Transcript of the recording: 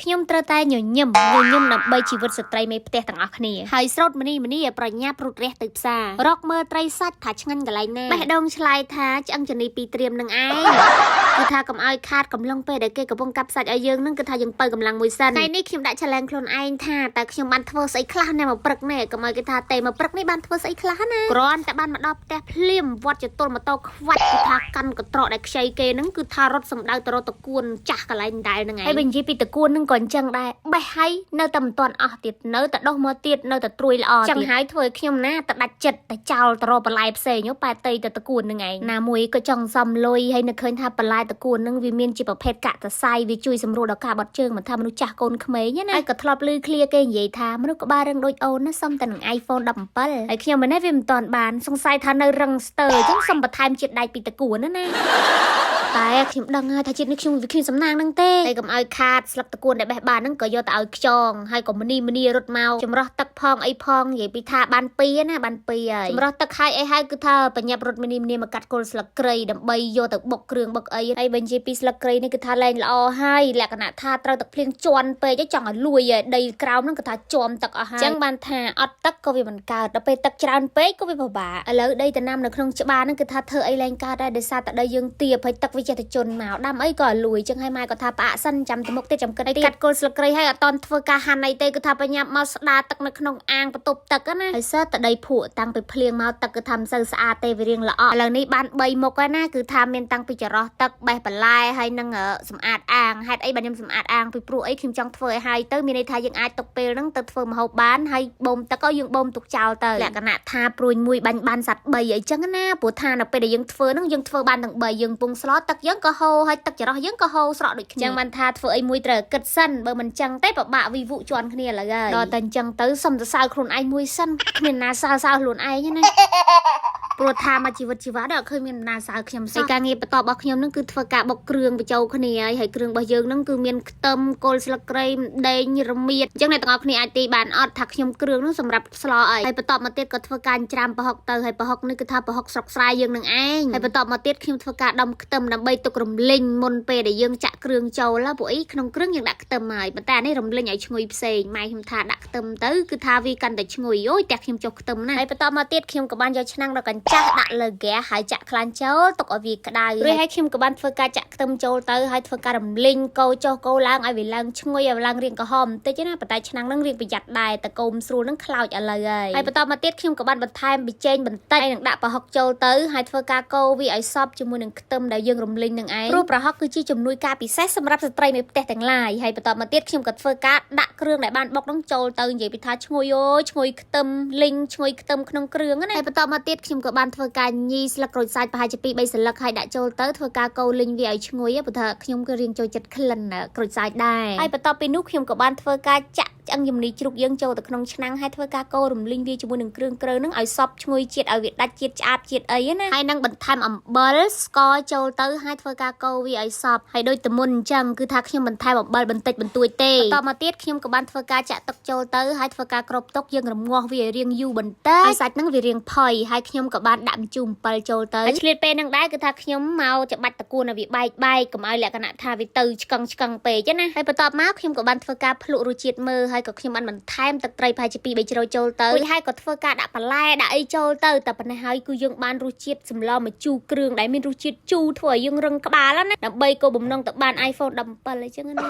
ខ្ញុំត្រូវតែញញឹមដើម្បីជីវិតស្ត្រីមេផ្ទះទាំងអស់គ្នាហើយស្រោតម្នីម្នីប្រញាប់រត់រះទៅផ្សាររកមើលត្រីសាច់ថាឆ្ងាញ់កន្លែងណាបេះដូងឆ្លើយថាឆ្អឹងចនីពីត្រៀមនឹងឯងគឺថាកុំឲ្យខាតកំឡុងពេលដែលគេកំពុងកាប់សាច់ឲ្យយើងនឹងគឺថាយើងបើកម្លាំងមួយសិនថ្ងៃនេះខ្ញុំដាក់ឆលែងខ្លួនឯងថាតើខ្ញុំបានធ្វើស្អីខ្លះណែមកព្រឹកណែកុំឲ្យគេថាទេមកព្រឹកនេះបានធ្វើស្អីខ្លះណាគ្រាន់តែបានមកដល់ផ្ទះភ្លាមវត្តចតុលម៉ូតូខ្វាច់គឺថាកាន់កត្រកដែលខ្ចីគេនឹងគឺថារត់សម្ដៅទៅរត់តគួនចាស់កន្លែងដែរហ្នឹងឯងហើយបញ្ជីពីតគួននឹងក៏អញ្ចឹងដែរបេះហើយនៅតែមិនទាន់អស់ទៀតនៅតែដុះមកទៀតនៅតែត្រួយល្អចឹងហើយធ្វើឲ្យខ្ញុំណាតែដាច់ចិត្តតែចោលទៅរកបន្លែផ្សេងប៉ែតៃទៅតគួនហ្នឹងឯងណាមួយក៏ចង់សំលុយហើយនឹកឃើញថាបន្លែតគួនហ្នឹងវាមានជាប្រភេទកាក់តសៃវាជួយសម្រួលដល់ការបត់ជើងមិនថាមនុស្សចាស់កូនក្មេងណាហើយក៏ធ្លាប់ឮឃ្លាគេនិយាយថាមនុស្សក្បាលរឹងដូចអូនណាសុំតែនឹង iPhone 17ហើយខ្ញុំមិននេះវាមិនទាន់បានសង្ស័យថានៅរឹងស្ទើអញ្ចឹងសុំបន្ថែមជាតិដែកពីតគួនណាតែខ្ញុំដឹងហើយថាជាតិនេះខ្ញុំវាគ្មានសំណាងហ្នឹងទេហើយកុំឲ្យខាតស្លឹកតគួនដែលបេះបានហ្នឹងក៏យកទៅឲ្យខ្យងហើយក៏ម្នីរត់មកចម្រោះទឹកផងអីផងនិយាយពីថាបាន2ណាបាន2ហើយចម្រោះទឹកហើយអីហើយគឺថាបញ្ញាប់រត់ម្នីមកកាត់គល់ស្លឹកគ្រៃដើម្បីយកទៅបុកគ្រឿងបុកអីហើយបើនិយាយពីស្លឹកគ្រៃនេះគឺថាលែងល្អហើយលក្ខណៈថាត្រូវទឹកភ្លៀងជន់ពេកចង់ឲ្យលួយដីក្រោមហ្នឹងគឺថាជាប់ទឹកអស់ហើយអញ្ចឹងបានថាអត់ទឹកក៏វាមិនកើតដល់ពេលទឹកច្រើនពេកក៏វាពិបាកឥឡូវដីតំណាំនៅក្នុងច្បារហ្នឹងគឺថាធ្វើអីលែងកើតដែរដោយសារតែដីយើងទាបហើយទឹកវាចេះតែជន់មកដាំអីក៏លួយចឹងហើយម៉ែក៏ថាផ្អាកសិនចាំទៅមុខទៀតចាំគិតទៀតកាត់គល់ស្លឹកគ្រៃហើយអត់តន់ធ្វើការហាន់អីទេគឺថាបញ្ញាប់មកស្ដារទឹកនៅក្នុងអាងបន្ទប់ទឹកណាហើយសើតដីភក់តាំងពីភ្លៀងមកទឹកគឺថាមិនសូវស្អាតទេវារៀងល្អឥឡូវនេះបាន3មុខហើយណាគឺថាមានតាំងពីចរោះទឹកបេះបន្លែហើយនឹងសម្អាតអាងហេតុអីបានខ្ញុំសម្អាតអាងពីព្រោះអីខ្ញុំចង់ធ្វើឲ្យហើយទៅមានន័យថាយើងអាចទុកពេលហ្នឹងទៅធ្វើម្ហូបបានហើយបូមទឹកក៏យើងបូមទុកចោលទៅលក្ខណៈថាព្រួយមួយបាញ់បានសัตว์3អីចឹងណាព្រោះថានៅពេលដែលយើងធ្វើហ្នឹងយើងធ្វើបានទាំង3យើងពងស្លទឹកយើងក៏ហូរហើយទឹកចរោះយើងក៏ហូរស្រក់ដូចគ្នាចឹងបានថាធ្វើអីមួយត្រូវគិតសិនបើមិនចឹងទេពិបាកវិវុជន់គ្នាឥឡូវហើយដល់តែអញ្ចឹងទៅសុំសរសើរខ្លួនឯងមួយសិនគ្មានណាសើខ្លួនឯងណាព្រោះថាមកជីវិតជីវ៉ាដល់ឃើញមានណាសើខ្ញុំសោះការងារបន្តរបស់ខ្ញុំនឹងគឺធ្វើការបុកគ្រឿងបញ្ចូលគ្នាហើយគ្រឿងរបស់យើងនឹងគឺមានខ្ទឹមគល់ស្លឹកគ្រៃដេងរមៀតអញ្ចឹងអ្នកទាំងអស់គ្នាអាចទីបានអត់ថាខ្ញុំគ្រឿងនឹងសម្រាប់ស្លអីហើយបន្តមកទៀតក៏ធ្វើការច្រាមប្រហុកទៅហើយប្រហុកនេះគឺថាប្រហុកស្រុកស្រែយើងនឹងឯងហើយបន្តមកទៀតខ្ញុំធ្វើការដំខ្ទឹមដើម្បីទុករំលីងមុនពេលដែលយើងចាក់គ្រឿងចូលព្រោះអីក្នុងគ្រឿងយើងដាក់ខ្ទឹមហើយប៉ុន្តែអានេះរំលីងឲ្យឈ្ងុយផ្សេងម៉ែខ្ញុំថាដាក់ខ្ទឹមទៅគឺថាវាកាន់តែឈ្ងុយអូយតែខ្ញុំចុះខ្ទឹមណាហើយបន្តមកទៀតខ្ញុំក៏បានយកឆ្នាំងដល់កញ្ចាស់ដាក់លើហ្គាសហើយចាក់ខ្លាញ់ចូលទុកឲ្យវាក្តៅរួចហើយខ្ញុំក៏បានធ្វើការចាក់ខ្ទឹមចូលទៅហើយធ្វើការរំលីងកូរចុះកូរឡើងឲ្យវាឡើងឈ្ងុយឲ្យឡើងរាងក្រហមបន្តិចណាប៉ុន្តែឆ្នាំងនឹងរៀងប្រយ័ត្នដែរតកូមស្រួលនឹងខ្លោចឥឡូវហើយបន្តមកទៀតខ្ញុំក៏បានបន្ថែមប៊ីចេងបន្តិចហើយនឹងដាក់ប្រហុកចូលទៅហើយធ្វើការកូរវាឲ្យសព្វជាមួយនឹងខ្ទឹមដែលយើងរំលីងនឹងឯងព្រោះប្រហុកគឺជាជំនួយការពិសេសសម្រាប់ស្ត្រីនៅផ្ទះទាំងឡាយហើយបន្តមកទៀតខ្ញុំក៏ធ្វើការដាក់គ្រឿងដែលបានបុកនឹងចូលទៅនិយាយពីថាឈ្ងុយអូឈ្ងុយខ្ទឹមលីងឈ្ងុយខ្ទឹមក្នុងគ្រឿងណាហើយបន្តមកទៀតខ្ញុំក៏បានធ្វើការញីស្លឹកក្រូចសើចប្រហែលជា2-3សន្លឹកហើយដាក់ចូលទៅធ្វើការកូរលីងវាឲ្យឈ្ងុយព្រោះថាខ្ញុំក៏រៀងចូលចិត្តក្លិនក្រូចសើចដែរហើយបន្ទាប់ពីនោះខ្ញុំក៏បានធ្វើការចាក់ឆ្អឹងយំនីជ្រូកយើងចូលទៅក្នុងឆ្នាំងហើយធ្វើការកូររំលីងវាជាមួយនឹងគ្រឿងក្រើនឹងឲ្យសព្វឈ្ងុយជាតិឲ្យវាដាច់ជាតិឆ្អាបជាតិអីណាហើយនឹងបន្ថែមអំបិលស្ករចូលទៅហើយធ្វើការកូរវាឲ្យសព្វហើយដូចតែមុនអញ្ចឹងគឺថាខ្ញុំបន្ថែមអំបិលបន្តិចបន្តួចទេបន្តមកទៀតខ្ញុំក៏បានធ្វើការចាក់ទឹកចូលទៅហើយធ្វើការគ្របទុកយើងរំងាស់វាឲ្យរៀងយូរបន្តិចហើយសាច់នឹងវារៀងផុយហើយខ្ញុំក៏បានដាក់ម្ជូរអំបិលចូលទៅហើយឆ្លៀតពេលនឹងដែរគឺថាខ្ញុំមកច្បាច់តគួនឲ្យវាបែកកុំឲ្យលក្ខណៈថាវាទៅឆ្កឹងពេកណាហើយបន្ទាប់មកខ្ញុំក៏បានធ្វើការភ្លក់រសជាតិមើលហើយក៏ខ្ញុំបានបន្ថែមទឹកត្រីប្រហែលជា2-3ជ្រោយចូលទៅហើយក៏ធ្វើការដាក់បន្លែដាក់អីចូលទៅតែប៉ុណ្ណេះហើយគឺយើងបានរសជាតិសម្លម្ជូរគ្រឿងដែលមានរសជាតិជូរធ្វើឲ្យយើងរឹងក្បាលណាដើម្បីគោលបំណងទៅបាន iPhone 17អញ្ចឹងណា